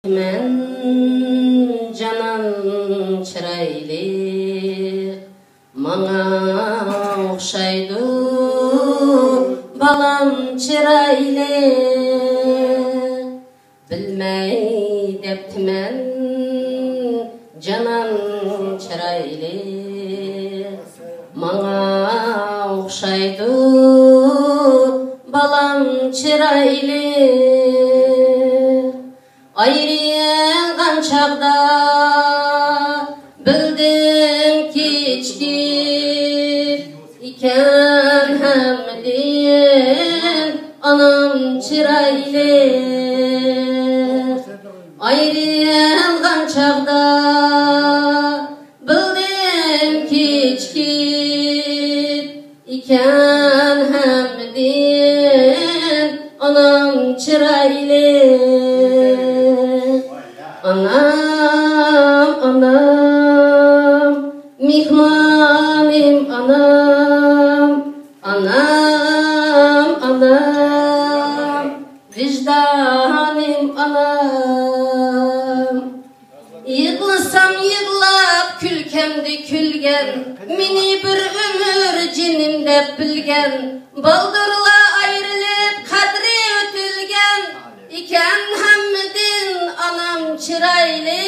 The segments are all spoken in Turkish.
Men canan çıraylı, mana okşaydı balam çıraylı. Bilmey deptimen canan çıraylı, mana okşaydı balam çıraylı. Ayrılgan çağda bildim kiçik iken hemdin anam çıraylı. Ayrılgan çağda bildim kiçik iken hemdin anam çıraylı. Anam, anam, mihmanim anam, anam, anam, vicdanim anam. Yığlasam yığlap külkemdi külgen, mini bir ömür cinimde bilgen, baldırla ayrılıp kadri ötülgen, iken hemmedin anam çıraylı.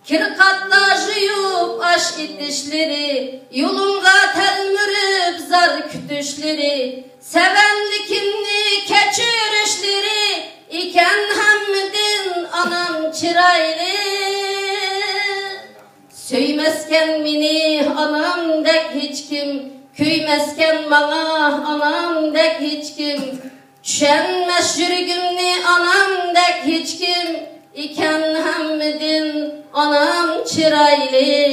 Kirkatla juyup aş itişleri, yolunga telmürüp zar kütüşleri, sevenlikinni keçürüşleri, iken hemmedin anam çıraylı. Söymesken mini anam dek hiç kim, köymesken bana anam dek hiç kim, düşenmez yürgümni anam dek hiç kim, iken hemmedin anam çıraylı.